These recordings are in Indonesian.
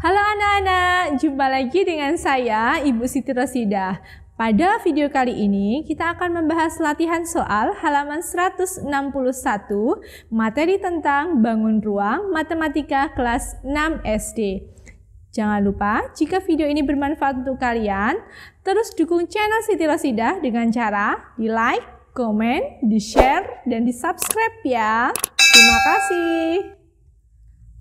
Halo anak-anak, jumpa lagi dengan saya Ibu Siti Rosidah. Pada video kali ini kita akan membahas latihan soal halaman 161 materi tentang bangun ruang matematika kelas 6 SD. Jangan lupa jika video ini bermanfaat untuk kalian, terus dukung channel Siti Rosidah dengan cara di like, komen, di share, dan di subscribe ya. Terima kasih.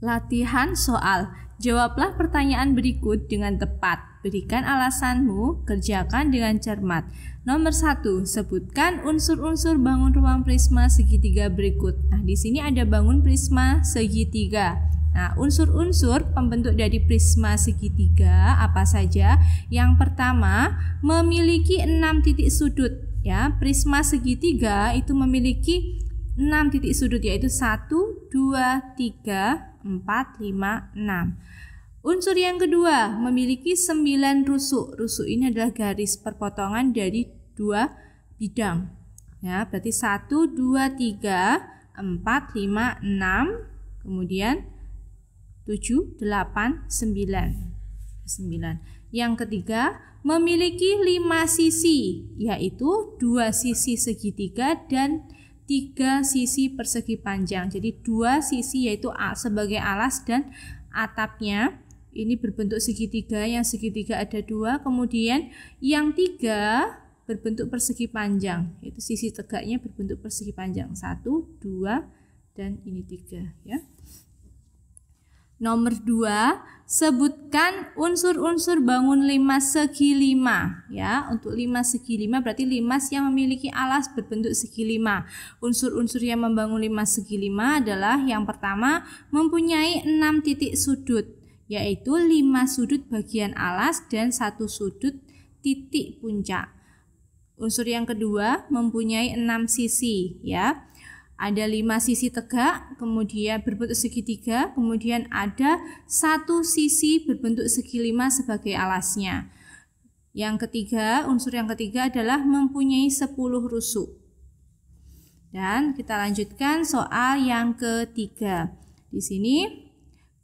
Latihan soal. Jawablah pertanyaan berikut dengan tepat. Berikan alasanmu, kerjakan dengan cermat. Nomor 1, sebutkan unsur-unsur bangun ruang prisma segitiga berikut. Nah, di sini ada bangun prisma segitiga. Nah, unsur-unsur pembentuk dari prisma segitiga apa saja? Yang pertama, memiliki 6 titik sudut. Ya, prisma segitiga itu memiliki 6 titik sudut, yaitu 1, 2, 3, 4, 5, 6. Unsur yang kedua, memiliki 9 rusuk. Rusuk ini adalah garis perpotongan dari 2 bidang. Ya, berarti 1, 2, 3, 4, 5, 6, kemudian 7, 8, 9. Yang ketiga, memiliki 5 sisi, yaitu 2 sisi segitiga dan 3 sisi persegi panjang. Jadi 2 sisi yaitu sebagai alas dan atapnya ini berbentuk segitiga, yang segitiga ada 2, kemudian yang 3 berbentuk persegi panjang, yaitu sisi tegaknya berbentuk persegi panjang, 1, 2, dan ini 3 ya. Nomor 2, sebutkan unsur-unsur bangun limas segi 5 ya. Untuk limas segi 5 berarti limas yang memiliki alas berbentuk segi 5. Unsur-unsur yang membangun limas segi 5 adalah yang pertama, mempunyai 6 titik sudut, yaitu 5 sudut bagian alas dan 1 sudut titik puncak. Unsur yang kedua, mempunyai 6 sisi ya. Ada 5 sisi tegak, kemudian berbentuk segitiga, kemudian ada 1 sisi berbentuk segi 5 sebagai alasnya. Yang ketiga, unsur yang ketiga adalah mempunyai 10 rusuk. Dan kita lanjutkan soal yang ketiga. Di sini,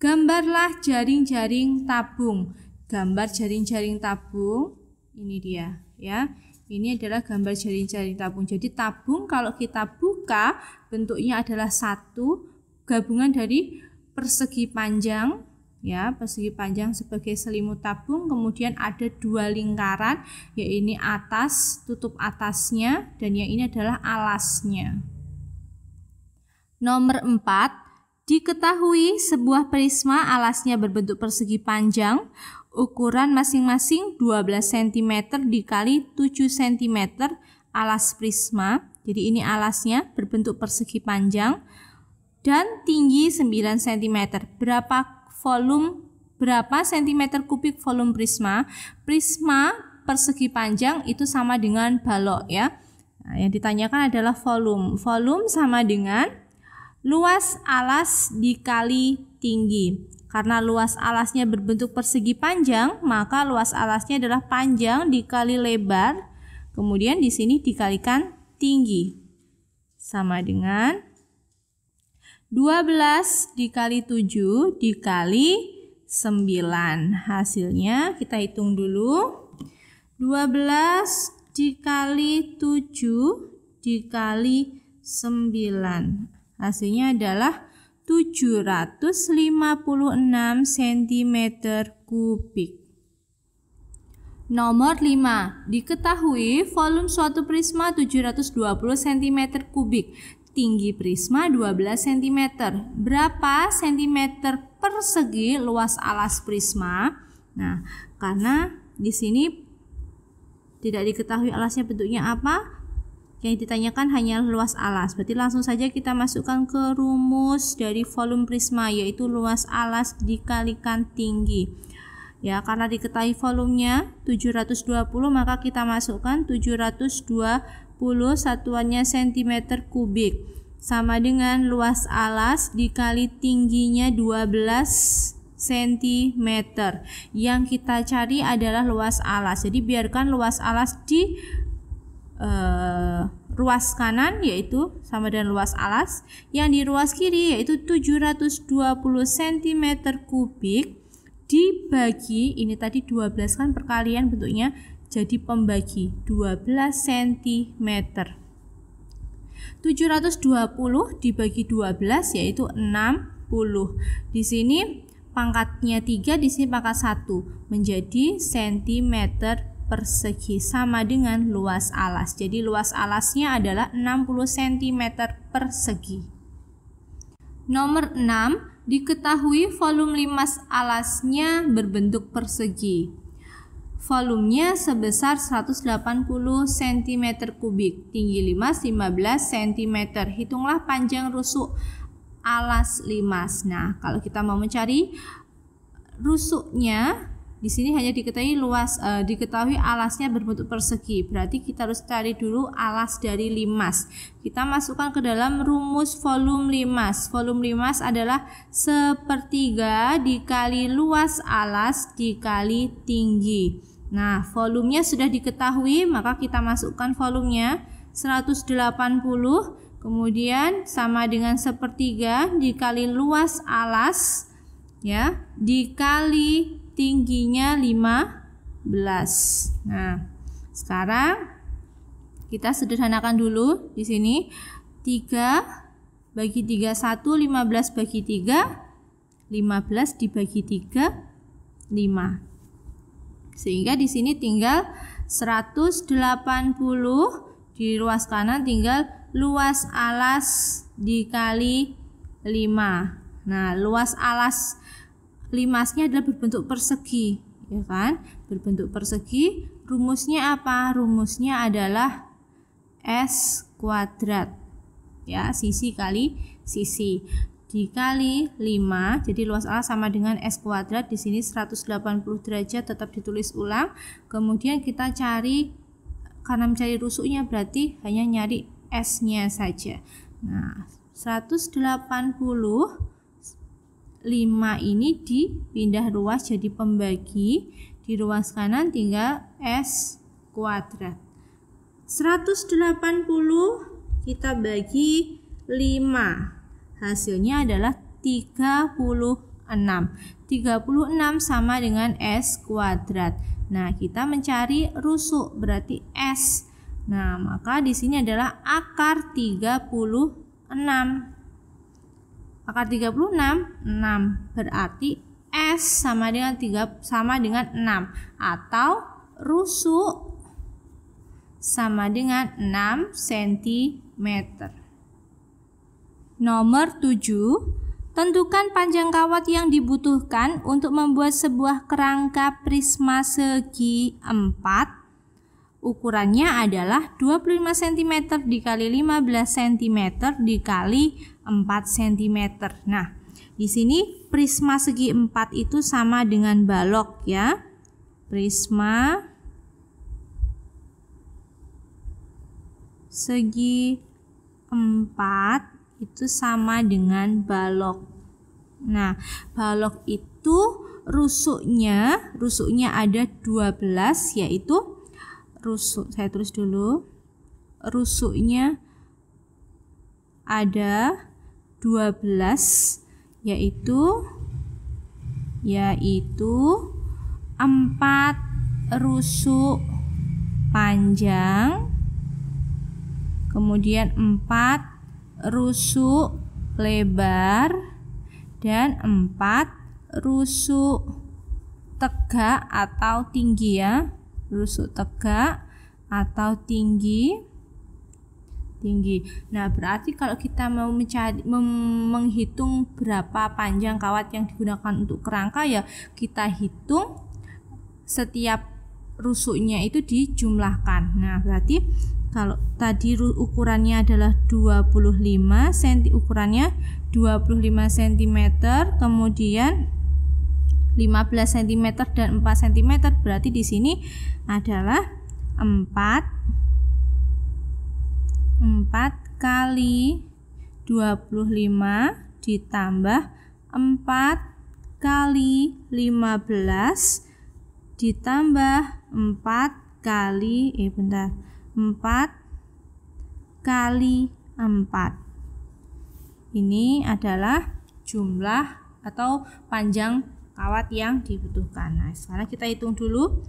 gambarlah jaring-jaring tabung. Gambar jaring-jaring tabung, ini dia ya. Ini adalah gambar jaring-jaring tabung. Jadi tabung kalau kita buka bentuknya adalah 1 gabungan dari persegi panjang ya, persegi panjang sebagai selimut tabung, kemudian ada 2 lingkaran, yaitu ini atas, tutup atasnya, dan yang ini adalah alasnya. Nomor 4, diketahui sebuah prisma alasnya berbentuk persegi panjang, ukuran masing-masing 12 cm dikali 7 cm alas prisma. Jadi ini alasnya berbentuk persegi panjang dan tinggi 9 cm. Berapa centimeter kubik volume prisma? Prisma persegi panjang itu sama dengan balok ya. Nah, yang ditanyakan adalah volume. Volume sama dengan luas alas dikali tinggi. Karena luas alasnya berbentuk persegi panjang, maka luas alasnya adalah panjang dikali lebar, kemudian di sini dikalikan tinggi. Sama dengan 12 dikali 7 dikali 9. Hasilnya kita hitung dulu. 12 dikali 7 dikali 9. Hasilnya adalah 756 cm kubik. Nomor 5, diketahui volume suatu prisma 720 cm kubik, tinggi prisma 12 cm. Berapa cm persegi luas alas prisma? Nah, karena di sini tidak diketahui alasnya bentuknya apa, yang ditanyakan hanya luas alas. Berarti langsung saja kita masukkan ke rumus dari volume prisma, yaitu luas alas dikalikan tinggi. Ya, karena diketahui volumenya 720, maka kita masukkan 720 satuannya cm kubik sama dengan luas alas dikali tingginya 12 cm. Yang kita cari adalah luas alas. Jadi biarkan luas alas di ruas kanan yaitu sama dengan luas alas, yang di ruas kiri yaitu 720 cm kubik dibagi, ini tadi 12 kan perkalian bentuknya, jadi pembagi 12 cm. 720 dibagi 12 yaitu 60. Di sini pangkatnya 3, di sini pangkat 1, menjadi cm persegi, sama dengan luas alas. Jadi luas alasnya adalah 60 cm persegi. Nomor 6, diketahui volume limas alasnya berbentuk persegi. Volumenya sebesar 180 cm3, tinggi limas 15 cm. Hitunglah panjang rusuk alas limas. Nah, kalau kita mau mencari rusuknya, di sini hanya diketahui alasnya berbentuk persegi. Berarti kita harus cari dulu alas dari limas. Kita masukkan ke dalam rumus volume limas. Volume limas adalah sepertiga dikali luas alas dikali tinggi. Nah, volumenya sudah diketahui, maka kita masukkan volumenya 180, kemudian sama dengan sepertiga dikali luas alas, ya, dikali tingginya 15. Nah, sekarang kita sederhanakan dulu di sini. 3 bagi 3 1, 15 bagi 3, 15 dibagi 3, 5. Sehingga di sini tinggal 180, di luas kanan tinggal luas alas dikali 5. Nah, luas alas limasnya adalah berbentuk persegi, ya kan? Berbentuk persegi. Rumusnya apa? Rumusnya adalah S kuadrat. Ya, sisi kali sisi dikali 5, jadi luas alas sama dengan S kuadrat. Di sini 180 derajat tetap ditulis ulang. Kemudian kita cari, karena mencari rusuknya berarti hanya nyari S-nya saja. Nah, 185 ini dipindah ruas jadi pembagi, di ruas kanan tinggal S kuadrat. 180 kita bagi 5, hasilnya adalah 36. 36 sama dengan S kuadrat. Nah, kita mencari rusuk, berarti S. Nah, maka di sini adalah akar 36. Akar 36, 6. Berarti S sama dengan 6, atau rusuk sama dengan 6 cm. Nomor 7, tentukan panjang kawat yang dibutuhkan untuk membuat sebuah kerangka prisma segi 4. Ukurannya adalah 25 cm dikali 15 cm dikali 4 cm. Nah, di sini prisma segi 4 itu sama dengan balok, ya. Prisma segi 4 itu sama dengan balok. Nah, balok itu rusuknya ada 12, yaitu rusuk, saya tulis dulu, rusuknya ada 12, yaitu 4 rusuk panjang, kemudian 4 rusuk lebar, dan 4 rusuk tegak atau tinggi, ya. Rusuk tegak atau tinggi. Nah, berarti kalau kita mau menghitung berapa panjang kawat yang digunakan untuk kerangka, ya kita hitung setiap rusuknya itu dijumlahkan. Nah, berarti kalau tadi ukurannya adalah 25 cm, ukurannya 25 cm, kemudian 15 cm dan 4 cm, berarti di sini adalah 4 kali 25 ditambah 4 kali 15 ditambah 4 kali 4. Ini adalah jumlah atau panjang kawat yang dibutuhkan. Nah, sekarang kita hitung dulu.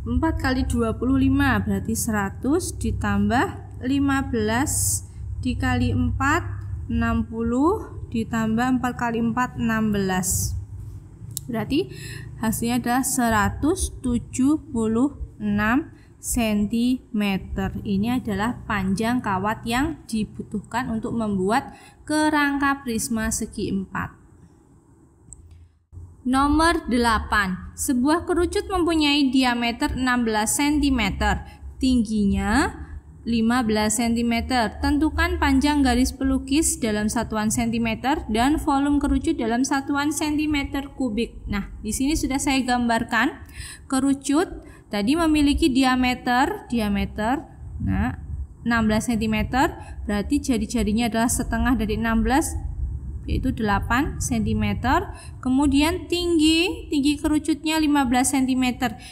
4 kali 25 berarti 100 ditambah 15 dikali 4 60 ditambah 4 kali 4 16. Berarti hasilnya adalah 176 cm. Ini adalah panjang kawat yang dibutuhkan untuk membuat kerangka prisma segi 4. Nomor 8. Sebuah kerucut mempunyai diameter 16 cm, tingginya 15 cm. Tentukan panjang garis pelukis dalam satuan cm dan volume kerucut dalam satuan cm kubik. Nah, di sini sudah saya gambarkan kerucut tadi memiliki diameter 16 cm, berarti jari-jarinya adalah setengah dari 16, yaitu 8 cm. Kemudian tinggi kerucutnya 15 cm.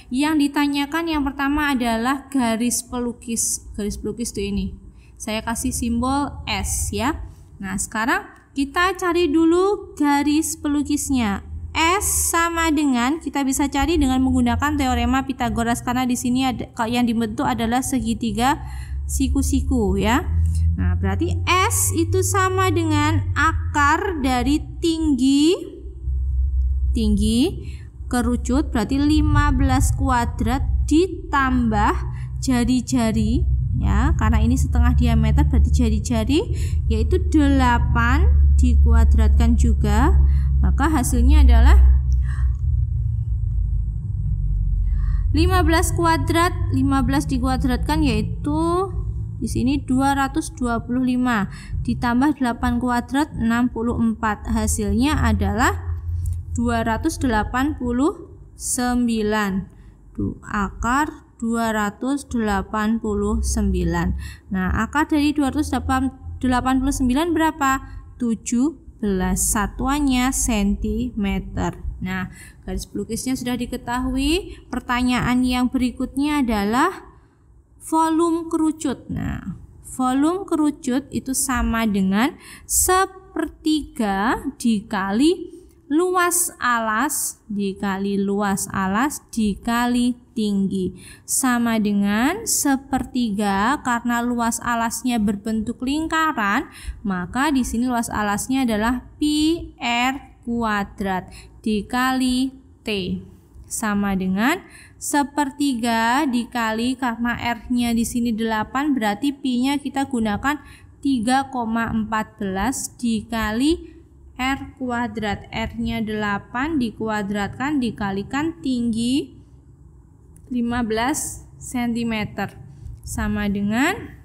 Yang ditanyakan yang pertama adalah garis pelukis. Garis pelukis itu ini. Saya kasih simbol S ya. Nah, sekarang kita cari dulu garis pelukisnya. S sama dengan, kita bisa cari dengan menggunakan teorema Pythagoras, karena di sini ada yang dibentuk adalah segitiga siku-siku ya. Nah, berarti S itu sama dengan akar dari tinggi kerucut, berarti 15 kuadrat ditambah jari-jari ya, karena ini setengah diameter berarti jari-jari, yaitu 8 dikuadratkan juga, maka hasilnya adalah 15 kuadrat, 15 dikuadratkan yaitu di sini 225 ditambah 8 kuadrat 64, hasilnya adalah 289. Akar 289. Nah, akar dari 289 berapa? 17, satuannya cm. Nah, garis pelukisnya sudah diketahui. Pertanyaan yang berikutnya adalah volume kerucut. Nah, volume kerucut itu sama dengan 1/3 dikali luas alas dikali tinggi, sama dengan 1/3. Karena luas alasnya berbentuk lingkaran, maka di sini luas alasnya adalah pi r kuadrat dikali t, sama dengan 1/3 dikali, karena R-nya di sini 8, berarti pi-nya kita gunakan 3,14 dikali R kuadrat. R-nya 8 dikuadratkan dikalikan tinggi 15 cm, sama dengan,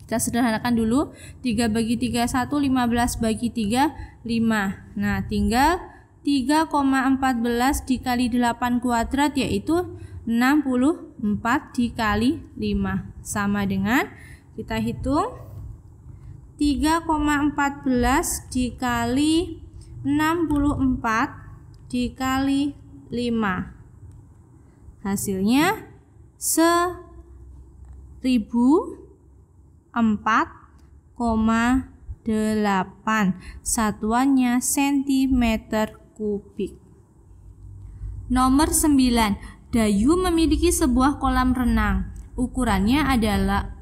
kita sederhanakan dulu, 3 bagi 3 1, 15 bagi 3 5. Nah, tinggal 3,14 dikali 8 kuadrat yaitu 64 dikali 5, sama dengan, kita hitung 3,14 dikali 64 dikali 5, hasilnya 1004,8, satuannya cm kubik. Nomor 9. Dayu memiliki sebuah kolam renang. Ukurannya adalah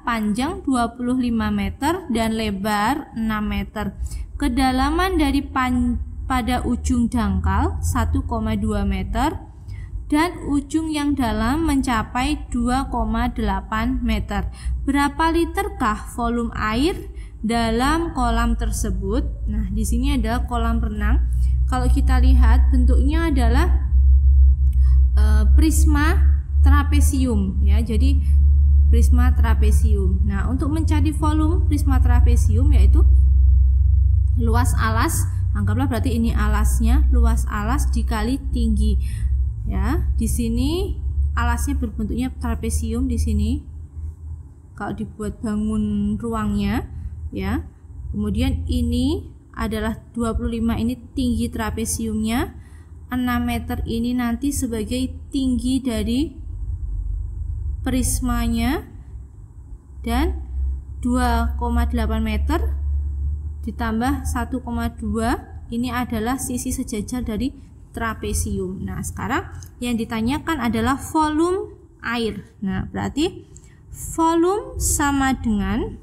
panjang 25 meter dan lebar 6 meter. Kedalaman dari pada ujung dangkal 1,2 meter dan ujung yang dalam mencapai 2,8 meter. Berapa literkah volume air dalam kolam tersebut? Nah, di sini adalah kolam renang. Kalau kita lihat bentuknya adalah prisma trapesium ya. Jadi prisma trapesium. Nah, untuk mencari volume prisma trapesium yaitu luas alas, anggaplah berarti ini alasnya, luas alas dikali tinggi. Ya, di sini alasnya berbentuknya trapesium di sini. Kalau dibuat bangun ruangnya ya. Kemudian ini adalah 25, ini tinggi trapesiumnya. 6 meter ini nanti sebagai tinggi dari prismanya, dan 2,8 meter ditambah 1,2 ini adalah sisi sejajar dari trapesium. Nah, sekarang yang ditanyakan adalah volume air. Nah, berarti volume sama dengan,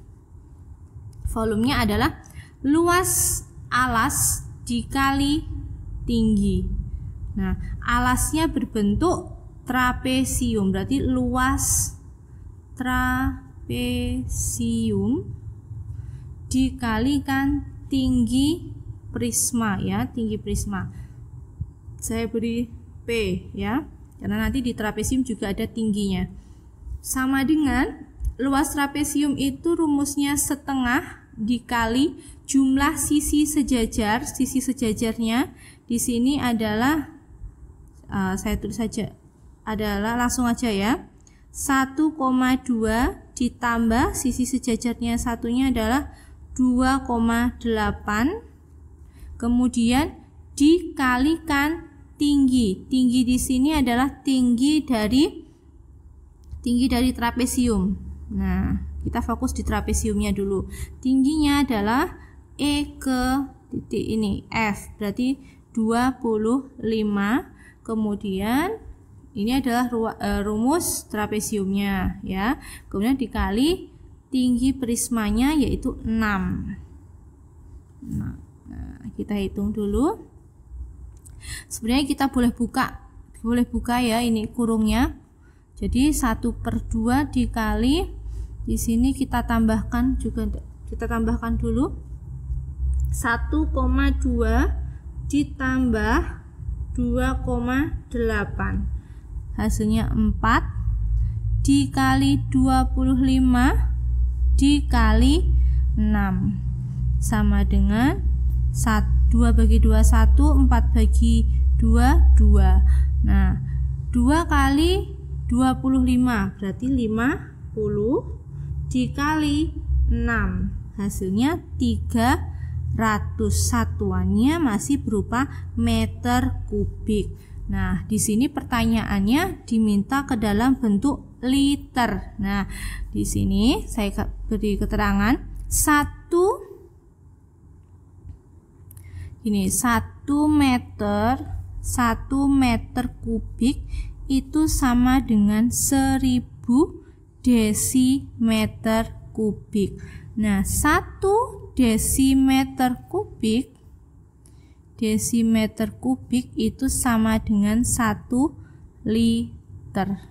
volumenya adalah luas alas dikali tinggi. Nah, alasnya berbentuk trapesium, berarti luas trapesium dikalikan tinggi prisma ya, tinggi prisma. Saya beri P ya, karena nanti di trapesium juga ada tingginya. Sama dengan luas trapesium itu rumusnya setengah dikali jumlah sisi sejajar. Sisi sejajarnya di sini adalah saya tulis saja, adalah langsung aja ya, 1,2 ditambah sisi sejajarnya satunya adalah 2,8, kemudian dikalikan tinggi. Tinggi di sini adalah tinggi dari trapesium. Nah, kita fokus di trapesiumnya dulu. Tingginya adalah E ke titik ini F, berarti 25. Kemudian ini adalah rumus trapesiumnya ya. Kemudian dikali tinggi prismanya yaitu 6. Nah, kita hitung dulu. Sebenarnya kita boleh buka ya ini kurungnya. Jadi 1/2 dikali, di sini kita tambahkan dulu 1,2 ditambah 2,8, hasilnya 4 dikali 25 dikali 6 sama dengan 2 bagi 2 1, 4 bagi 2 2. Nah, 2 kali 25 berarti 50 dikali 6, hasilnya 300. Satuannya masih berupa meter kubik. Nah, di sini pertanyaannya diminta ke dalam bentuk liter. Nah, di sini saya beri keterangan 1 meter kubik itu sama dengan 1000 desimeter kubik. Nah, 1 desimeter kubik itu sama dengan 1 liter.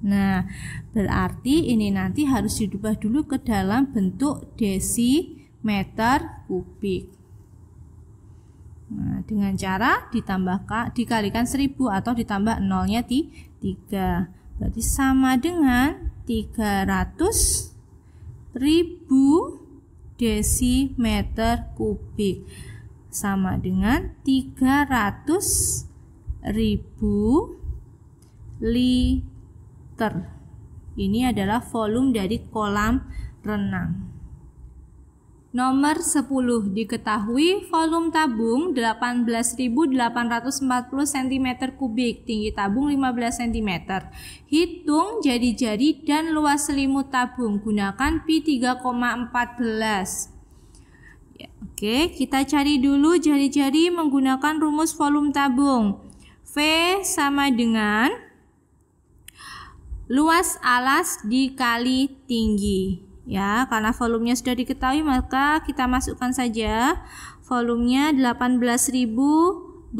Nah, berarti ini nanti harus diubah dulu ke dalam bentuk desimeter kubik. Nah, dengan cara dikalikan 1000 atau ditambah nolnya 3. Berarti sama dengan 300.000 desimeter kubik, sama dengan 300.000 liter. Ini adalah volume dari kolam renang. Nomor 10, diketahui volume tabung 18.840 cm3, tinggi tabung 15 cm. Hitung jari-jari dan luas selimut tabung, gunakan pi 3,14. Ya, oke, kita cari dulu jari-jari menggunakan rumus volume tabung. V sama dengan luas alas dikali tinggi. Ya, karena volumenya sudah diketahui maka kita masukkan saja volumenya 18.840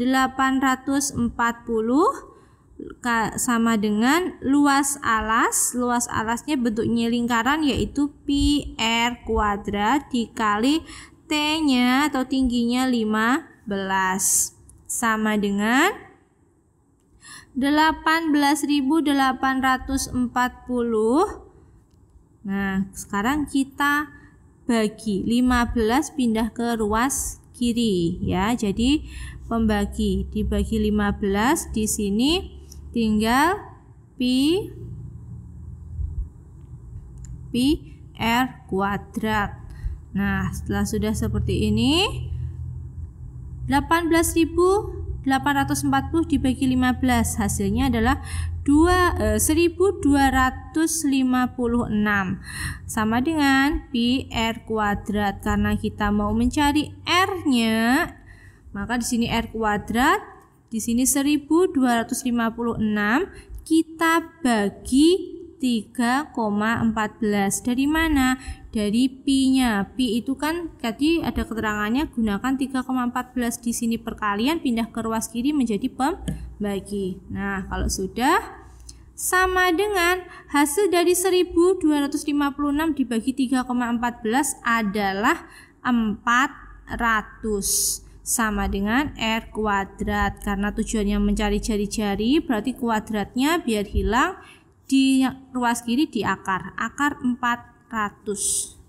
sama dengan luas alas. Luas alasnya bentuknya lingkaran yaitu pi r kuadrat dikali T-nya atau tingginya 15 sama dengan 18.840. Nah, sekarang kita bagi 15 pindah ke ruas kiri ya. Jadi pembagi dibagi 15, di sini tinggal pi r kuadrat. Nah, setelah sudah seperti ini 18.840 dibagi 15 hasilnya adalah 1256 sama dengan pi r kuadrat. Karena kita mau mencari r-nya, maka di sini r kuadrat Di sini 1256 kita bagi 3,14. Dari mana? Dari pi-nya. Pi itu kan tadi ada keterangannya gunakan 3,14. Di sini perkalian, pindah ke ruas kiri menjadi pembagi. Nah, kalau sudah sama dengan hasil dari 1256 dibagi 3,14 adalah 400. Sama dengan R kuadrat. Karena tujuannya mencari jari-jari, berarti kuadratnya biar hilang di ruas kiri di akar. Akar 400.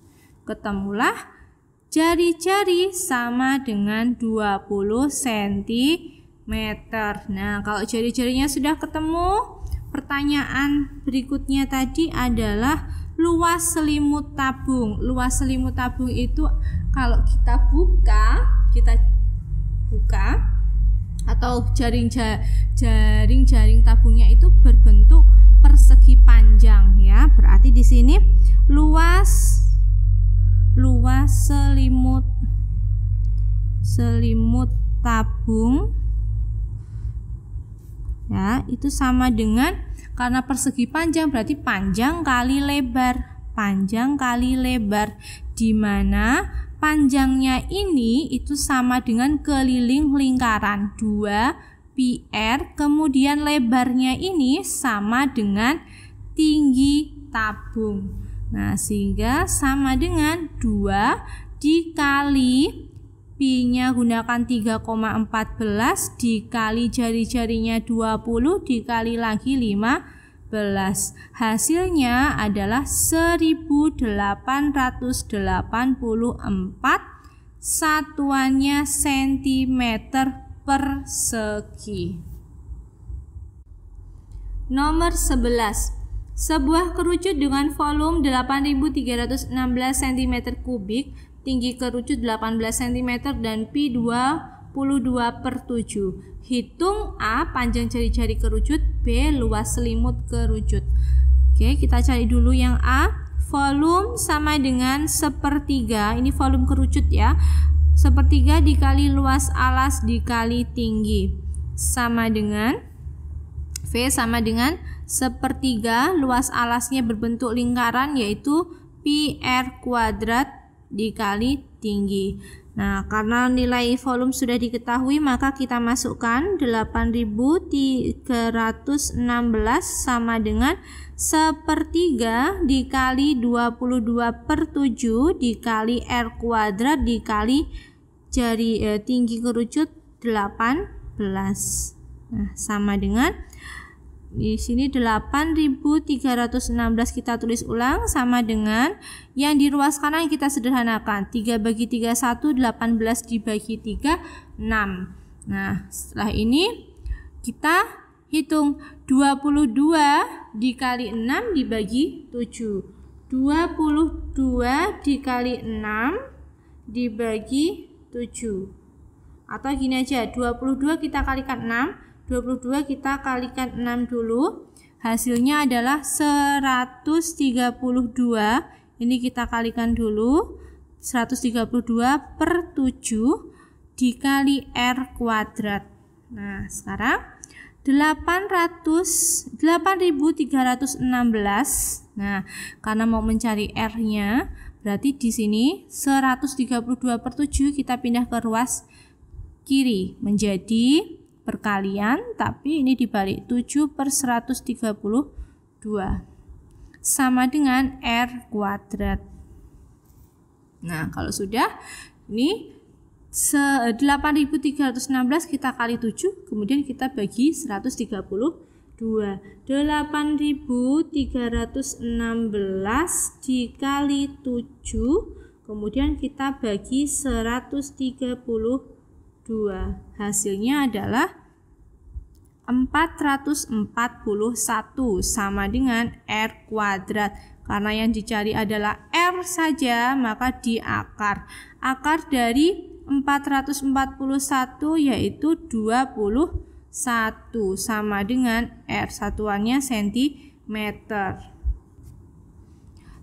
Ketemulah jari-jari sama dengan 20 cm. Nah, kalau jari-jarinya sudah ketemu, pertanyaan berikutnya tadi adalah luas selimut tabung. Luas selimut tabung itu kalau kita buka atau jaring-jaring tabungnya itu berbentuk persegi panjang ya. Berarti di sini luas selimut tabung ya, itu sama dengan, karena persegi panjang berarti panjang kali lebar. Panjang kali lebar, di mana panjangnya ini itu sama dengan keliling lingkaran 2 πr, kemudian lebarnya ini sama dengan tinggi tabung. Nah, sehingga sama dengan 2 dikali pi-nya gunakan 3,14 dikali jari-jarinya 20 dikali lagi 15. Hasilnya adalah 1884, satuannya cm persegi. Nomor 11. Sebuah kerucut dengan volume 8316 cm3, tinggi kerucut 18 cm dan pi 22/7. Hitung A panjang jari-jari kerucut, B luas selimut kerucut. Oke, kita cari dulu yang A. Volume sama dengan 1/3, ini volume kerucut ya. 1/3 dikali luas alas dikali tinggi. Sama dengan V sama dengan 1/3 luas alasnya berbentuk lingkaran, yaitu pi R kuadrat dikali tinggi. Nah, karena nilai volume sudah diketahui, maka kita masukkan 8316 sama dengan 1/3 dikali 22/7 dikali R kuadrat dikali jari tinggi kerucut 18. Nah, sama dengan di sini 8316 kita tulis ulang, sama dengan yang di ruas kanan kita sederhanakan. 3 bagi 3 1, 18 dibagi 3 6. Nah, setelah ini kita hitung 22 dikali 6 dibagi 7. 22 dikali 6 dibagi 7. Atau gini aja, 22 kita kalikan 6. 22 kita kalikan 6 dulu, hasilnya adalah 132. Ini kita kalikan dulu, 132/7 dikali R kuadrat. Nah, sekarang 8316. Nah, karena mau mencari R-nya, berarti di sini 132/7 kita pindah ke ruas kiri menjadi perkalian, tapi ini dibalik 7/132 sama dengan R kuadrat. Nah, kalau sudah, ini 8316 kita kali 7, kemudian kita bagi 132. 8316 dikali 7, kemudian kita bagi 132. Hasilnya adalah 441 sama dengan R kuadrat. Karena yang dicari adalah R saja, maka di akar. Akar dari 441 yaitu 21 sama dengan R, satuannya cm.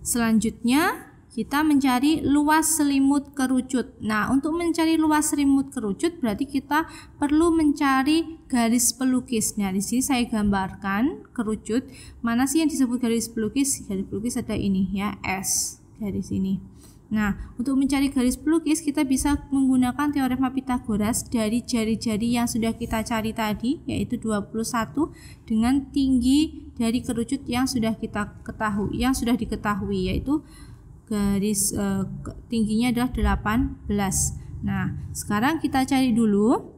Selanjutnya kita mencari luas selimut kerucut. Nah, untuk mencari luas selimut kerucut berarti kita perlu mencari garis pelukis. Nah, di sini saya gambarkan kerucut. Mana sih yang disebut garis pelukis? Garis pelukis ada ini ya, S garis ini. Nah, untuk mencari garis pelukis kita bisa menggunakan teorema Pythagoras dari jari-jari yang sudah kita cari tadi, yaitu 21 dengan tinggi dari kerucut yang sudah kita ketahui, yaitu garis tingginya adalah 18. Nah, sekarang kita cari dulu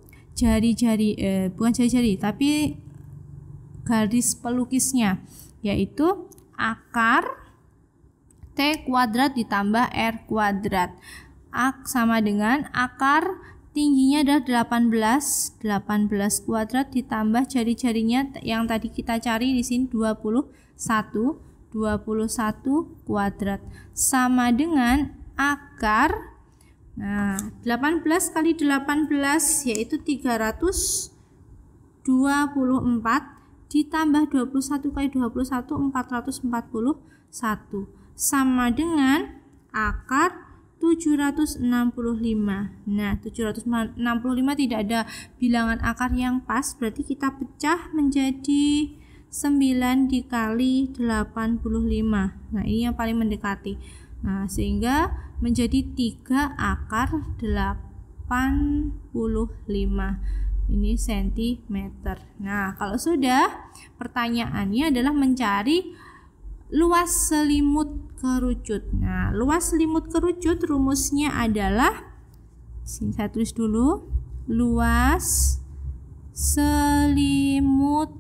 bukan jari-jari tapi garis pelukisnya, yaitu akar T kuadrat ditambah R kuadrat. Sama dengan akar tingginya adalah 18 kuadrat ditambah jari-jarinya yang tadi kita cari di sini 21 kuadrat sama dengan akar, nah 18 kali 18 yaitu 324 ditambah 21 kali 21 441 sama dengan akar 765. Nah, 765 tidak ada bilangan akar yang pas, berarti kita pecah menjadi 9 dikali 85. Nah, ini yang paling mendekati. Nah, sehingga menjadi 3 akar 85. Ini sentimeter. Nah, kalau sudah, pertanyaannya adalah mencari luas selimut kerucut. Nah, luas selimut kerucut rumusnya adalah, sini saya tulis dulu, luas selimut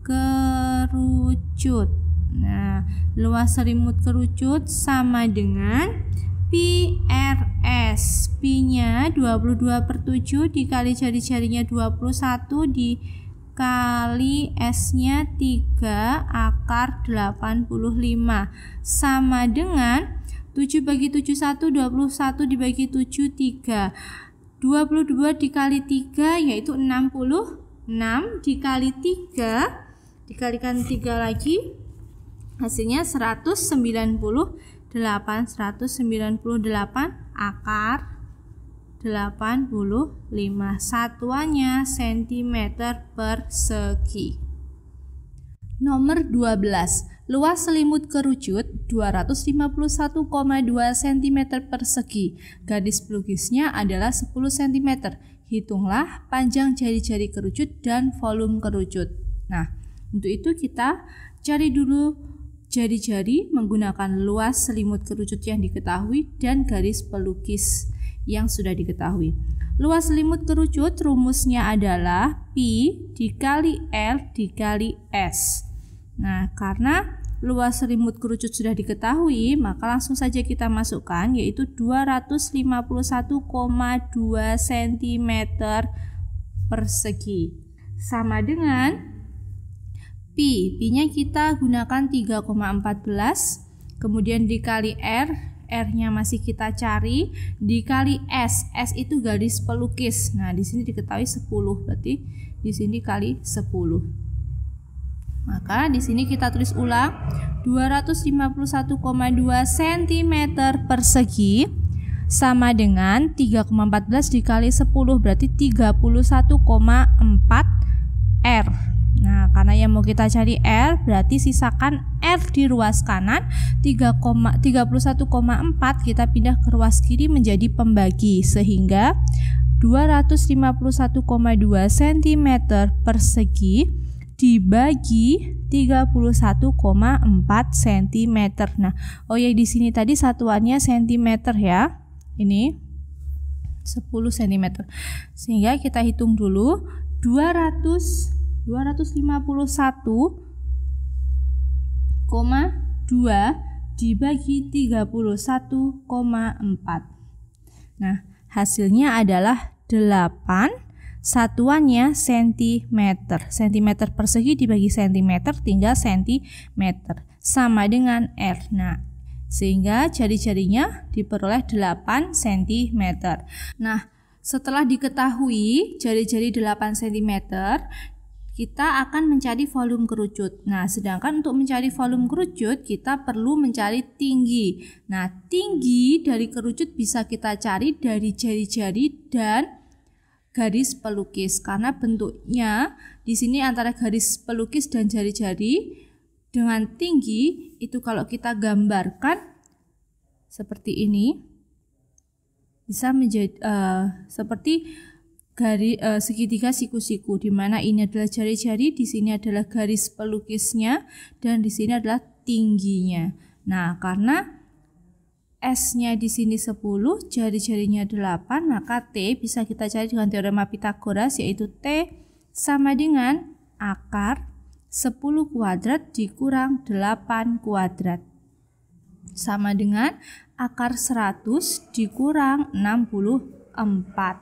kerucut. Nah, luas selimut kerucut sama dengan pi RS. Pi-nya 22/7 dikali jari-jarinya 21 dikali S-nya 3 akar 85 sama dengan 7 bagi 7 1, 21 dibagi 7 3. 22 dikali 3 yaitu 66 dikali 3 dikalikan 3 lagi hasilnya 198 akar 85, satuannya cm persegi. Nomor 12, luas selimut kerucut 251,2 cm persegi. Garis pelukisnya adalah 10 cm. Hitunglah panjang jari-jari kerucut dan volume kerucut. Nah, untuk itu kita cari dulu jari-jari menggunakan luas selimut kerucut yang diketahui dan garis pelukis yang sudah diketahui. Luas selimut kerucut rumusnya adalah pi dikali L dikali S. Nah, karena luas selimut kerucut sudah diketahui, maka langsung saja kita masukkan, yaitu 251,2 cm persegi sama dengan pi-nya kita gunakan 3,14, kemudian dikali R-nya masih kita cari, dikali S itu garis pelukis. Nah, di sini diketahui 10, berarti di sini kali 10. Maka di sini kita tulis ulang 251,2 cm persegi sama dengan 3,14 dikali 10 berarti 31,4 R. Nah, karena yang mau kita cari R, berarti sisakan R di ruas kanan, 31,4 kita pindah ke ruas kiri menjadi pembagi, sehingga 251,2 cm persegi dibagi 31,4 cm. Nah, oh ya, di sini tadi satuannya cm ya. Ini 10 cm. Sehingga kita hitung dulu 251,2 dibagi 31,4. Nah, hasilnya adalah 8, satuannya cm. Cm persegi dibagi cm tinggal cm sama dengan R. Nah, sehingga jari-jarinya diperoleh 8 cm. Nah, setelah diketahui jari-jari 8 cm, kita akan mencari volume kerucut. Nah, sedangkan untuk mencari volume kerucut, kita perlu mencari tinggi. Nah, tinggi dari kerucut bisa kita cari dari jari-jari dan garis pelukis. Karena bentuknya di sini antara garis pelukis dan jari-jari dengan tinggi itu kalau kita gambarkan seperti ini, bisa menjadi seperti segitiga siku-siku, di mana ini adalah jari-jari, di sini adalah garis pelukisnya, dan di sini adalah tingginya. Nah, karena S-nya di sini 10, jari-jarinya 8, maka T bisa kita cari dengan teorema Pythagoras, yaitu T sama dengan akar 10 kuadrat dikurang 8 kuadrat. Sama dengan akar 100 dikurang 64.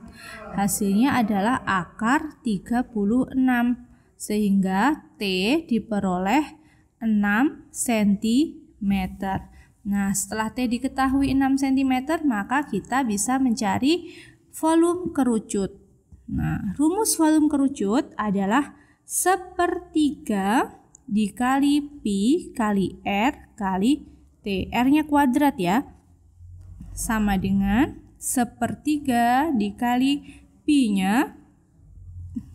Hasilnya adalah akar 36, sehingga T diperoleh 6 cm. Nah, setelah T diketahui 6 cm, maka kita bisa mencari volume kerucut. Nah, rumus volume kerucut adalah 1/3 dikali pi kali R kali T. R-nya kuadrat ya. Sama dengan 1/3 dikali pi-nya,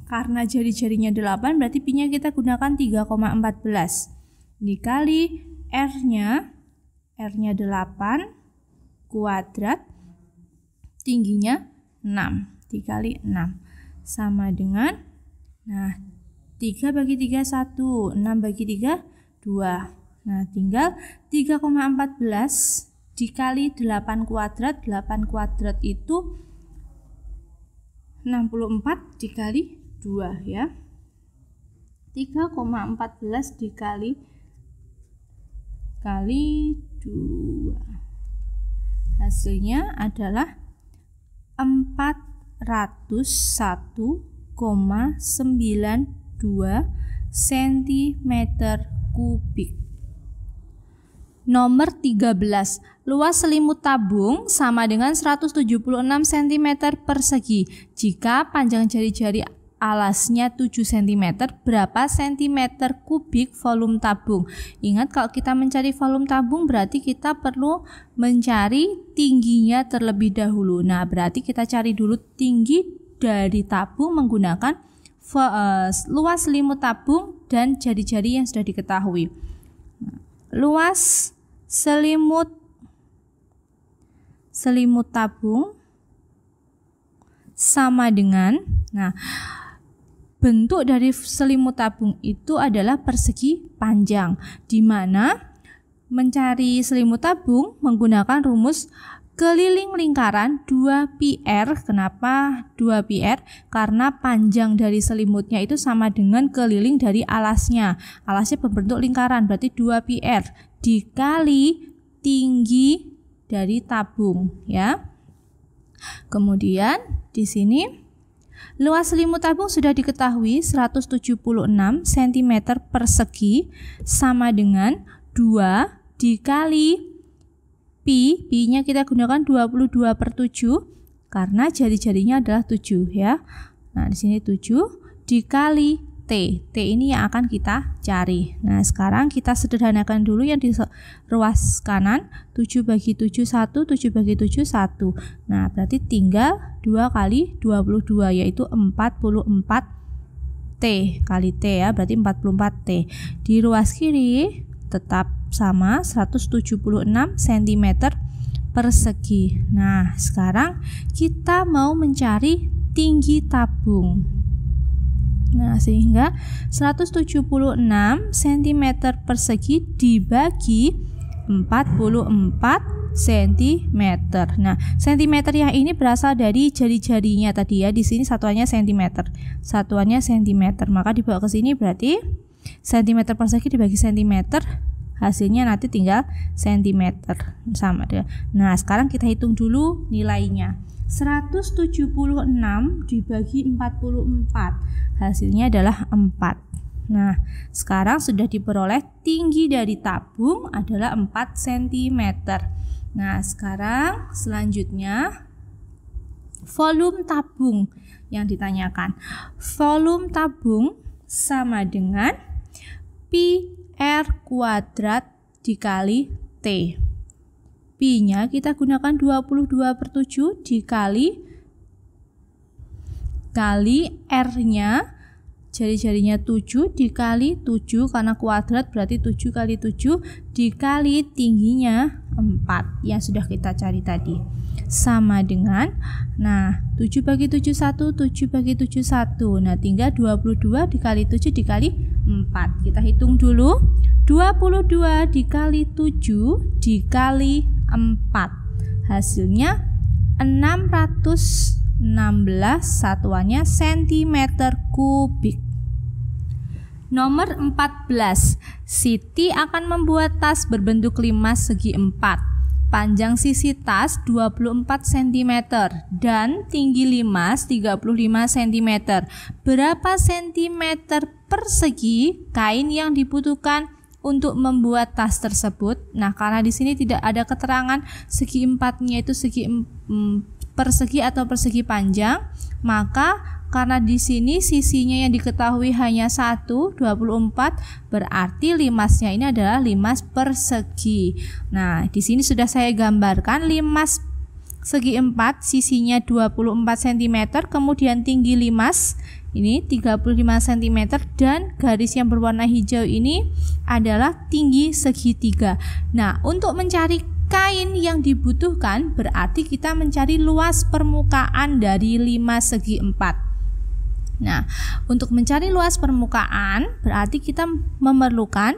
karena jari-jarinya 8 berarti pi-nya kita gunakan 3,14 dikali R-nya 8 kuadrat, tingginya 6 dikali 6 sama dengan, nah 3 bagi 3 1, 6 bagi 3 2. Nah, tinggal 3,14 dikali 8 kuadrat. 8 kuadrat itu 64 dikali 2 ya. 3,14 dikali 2. Hasilnya adalah 401,92 cm kubik. Nomor 13. Luas selimut tabung sama dengan 176 cm persegi. Jika panjang jari-jari alasnya 7 cm, berapa cm kubik volume tabung? Ingat, kalau kita mencari volume tabung berarti kita perlu mencari tingginya terlebih dahulu. Nah, berarti kita cari dulu tinggi dari tabung menggunakan luas selimut tabung dan jari-jari yang sudah diketahui. Luas selimut tabung sama dengan, nah, bentuk dari selimut tabung itu adalah persegi panjang, di mana mencari selimut tabung menggunakan rumus keliling lingkaran 2πr. Kenapa 2πr? Karena panjang dari selimutnya itu sama dengan keliling dari alasnya. Alasnya berbentuk lingkaran, berarti 2πr dikali tinggi dari tabung ya. Kemudian di sini luas selimut tabung sudah diketahui 176 cm persegi sama dengan 2 dikali pi-nya kita gunakan 22/7 karena jari-jarinya adalah 7 ya. Nah, di sini 7 dikali T. T ini yang akan kita cari. Nah, sekarang kita sederhanakan dulu yang di ruas kanan. 7 bagi 7 1, 7 bagi 7 1. Nah, berarti tinggal 2 kali 22 yaitu 44 T kali T ya, berarti 44 T. Di ruas kiri tetap sama 176 cm persegi. Nah, sekarang kita mau mencari tinggi tabung. Nah, sehingga 176 cm persegi dibagi 44 cm. Nah, cm yang ini berasal dari jari-jarinya tadi ya. Di sini satuannya cm. Satuannya cm. Maka dibawa ke sini berarti cm persegi dibagi cm. Hasilnya nanti tinggal cm sama dia. Nah, sekarang kita hitung dulu nilainya. 176 dibagi 44. Hasilnya adalah 4. Nah, sekarang sudah diperoleh tinggi dari tabung adalah 4 cm. Nah, sekarang selanjutnya volume tabung yang ditanyakan. Volume tabung sama dengan pi R kuadrat dikali T. Pi-nya kita gunakan 22/7 dikali R-nya, jari-jarinya 7 dikali 7 karena kuadrat berarti 7 kali 7 dikali tingginya 4 yang sudah kita cari tadi. Sama dengan, nah 7 bagi 7 1, 7 bagi 7 1. Nah tinggal 22 dikali 7 dikali 4. Kita hitung dulu. 22 dikali 7 dikali 4. Hasilnya 616, satuannya centimeter kubik. Nomor 14. Siti akan membuat tas berbentuk limas segi 4. Panjang sisi tas 24 cm dan tinggi limas 35 cm. Berapa centimeter persegi kain yang dibutuhkan untuk membuat tas tersebut? Nah, karena di sini tidak ada keterangan segi 4-nya itu segi persegi atau persegi panjang, maka karena di sini sisinya yang diketahui hanya 1, 24, berarti limasnya ini adalah limas persegi. Nah, di sini sudah saya gambarkan limas segi 4, sisinya 24 cm, kemudian tinggi limas ini 35 cm, dan garis yang berwarna hijau ini adalah tinggi segitiga. Nah, untuk mencari kain yang dibutuhkan berarti kita mencari luas permukaan dari limas segi 4. Nah, untuk mencari luas permukaan berarti kita memerlukan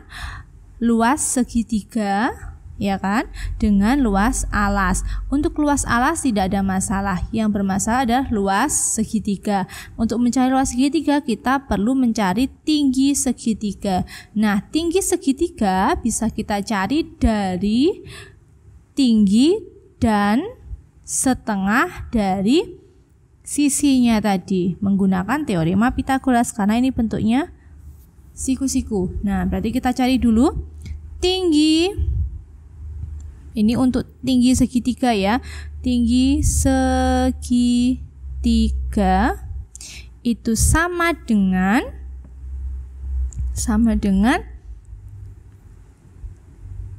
luas segitiga, ya kan, dengan luas alas. Untuk luas alas tidak ada masalah, yang bermasalah adalah luas segitiga. Untuk mencari luas segitiga kita perlu mencari tinggi segitiga. Nah, tinggi segitiga bisa kita cari dari tinggi dan setengah dari sisinya tadi menggunakan teorema Pythagoras karena ini bentuknya siku-siku. Nah, berarti kita cari dulu tinggi. Ini untuk tinggi segitiga ya. Tinggi segitiga itu sama dengan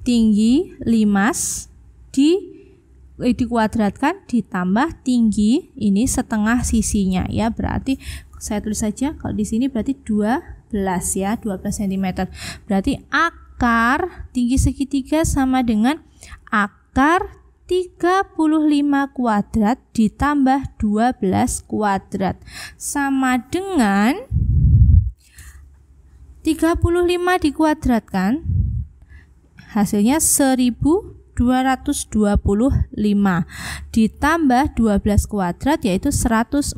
tinggi limas dikuadratkan ditambah tinggi ini setengah sisinya ya. Berarti saya tulis saja kalau di sini berarti 12 ya, 12 cm. Berarti akar tinggi segitiga sama dengan akar 35 kuadrat ditambah 12 kuadrat sama dengan 35 dikuadratkan hasilnya 1225 ditambah 12 kuadrat yaitu 144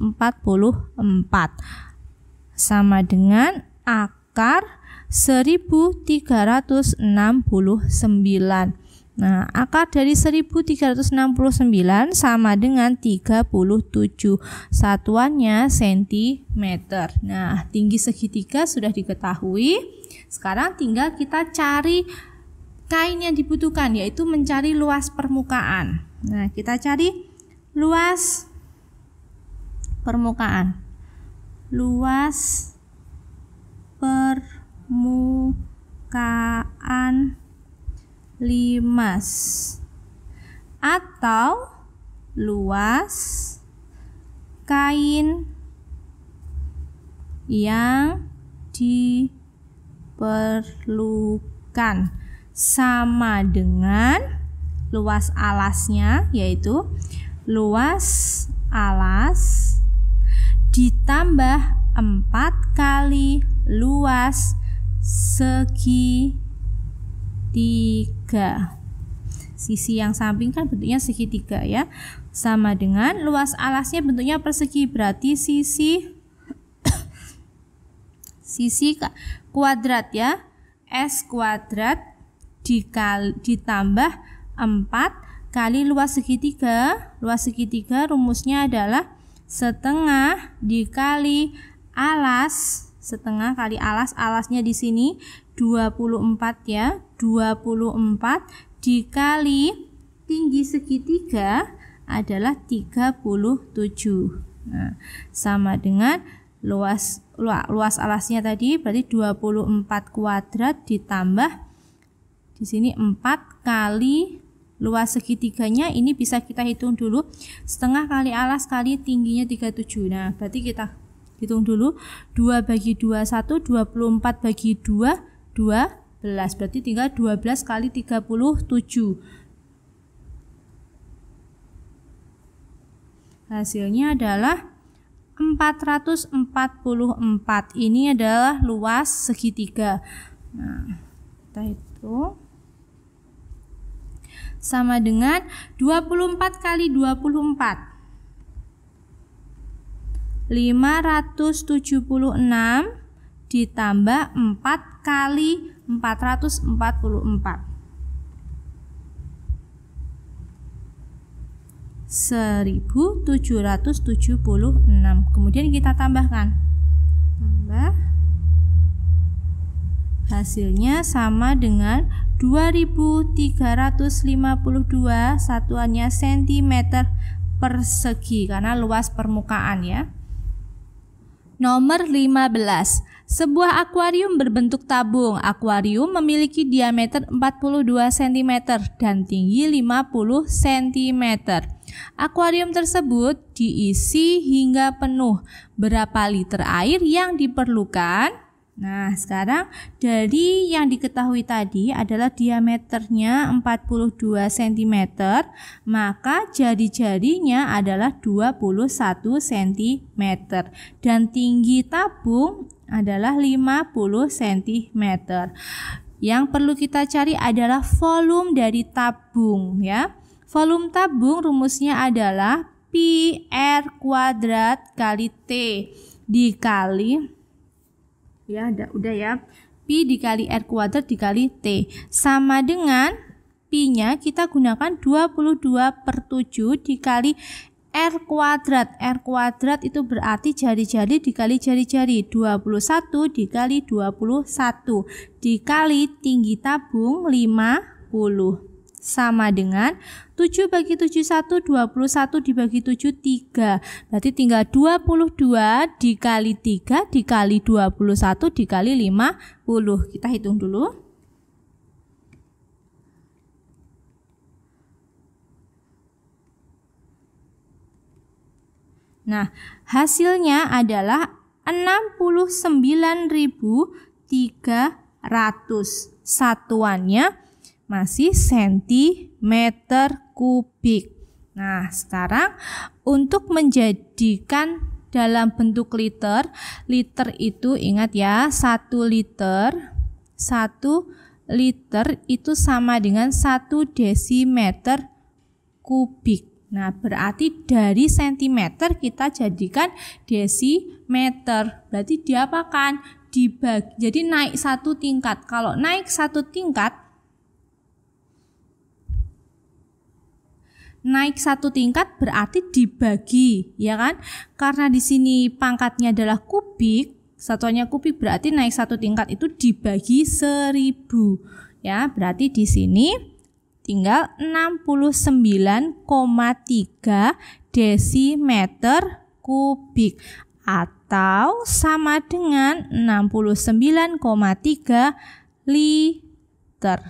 sama dengan akar 1369. Nah, akar dari 1369 sama dengan 37, satuannya sentimeter. Nah, tinggi segitiga sudah diketahui. Sekarang tinggal kita cari kain yang dibutuhkan, yaitu mencari luas permukaan. Nah, kita cari luas permukaan. Luas permukaan limas atau luas kain yang diperlukan sama dengan luas alasnya, yaitu luas alas ditambah 4 kali luas segitiga. Sisi yang samping kan bentuknya segitiga ya, sama dengan luas alasnya bentuknya persegi, berarti sisi kuadrat ya, S kuadrat ditambah 4 kali luas segitiga. Luas segitiga rumusnya adalah setengah dikali alas. Setengah kali alas, alasnya di sini 24 ya, 24 dikali tinggi segitiga adalah 37. Nah, sama dengan luas alasnya tadi berarti 24 kuadrat ditambah di sini 4 kali luas segitiganya, ini bisa kita hitung dulu, setengah kali alas kali tingginya 37. Nah, berarti kita hitung dulu 2 bagi 2 1, 24 bagi 2 12, berarti tinggal 12 kali 37. Hasilnya adalah 444. Ini adalah luas segitiga. Nah, kita hitung sama dengan 24 kali 24. 576 ditambah 4 kali 444. 1776. Kemudian kita tambahkan. Hasilnya sama dengan 2352, satuannya cm persegi karena luas permukaan ya. Nomor 15. Sebuah akuarium berbentuk tabung. Akuarium memiliki diameter 42 cm dan tinggi 50 cm. Akuarium tersebut diisi hingga penuh. Berapa liter air yang diperlukan? Nah, sekarang dari yang diketahui tadi adalah diameternya 42 cm, maka jari-jarinya adalah 21 cm dan tinggi tabung adalah 50 cm. Yang perlu kita cari adalah volume dari tabung ya. Volume tabung rumusnya adalah pi R kuadrat kali T dikali ya, udah ya, pi dikali R kuadrat dikali T sama dengan pi-nya kita gunakan 22/7 dikali R kuadrat. R kuadrat itu berarti jari-jari dikali jari-jari, 21 dikali 21 dikali tinggi tabung 50 sama dengan 7 bagi 7 1, 21 dibagi 7 3. Berarti tinggal 22 dikali 3 dikali 21 dikali 50. Kita hitung dulu. Nah, hasilnya adalah 69.300. Satuannya masih sentimeter kubik. Nah, sekarang untuk menjadikan dalam bentuk liter, liter itu ingat ya, 1 liter itu sama dengan 1 desimeter kubik. Nah, berarti dari sentimeter kita jadikan desimeter. Berarti diapakan? Dibagi. Jadi naik 1 tingkat. Kalau naik 1 tingkat berarti dibagi, ya kan? Karena di sini pangkatnya adalah kubik, satuannya kubik berarti naik 1 tingkat itu dibagi 1000. Ya, berarti di sini tinggal 69,3 desimeter kubik atau sama dengan 69,3 liter.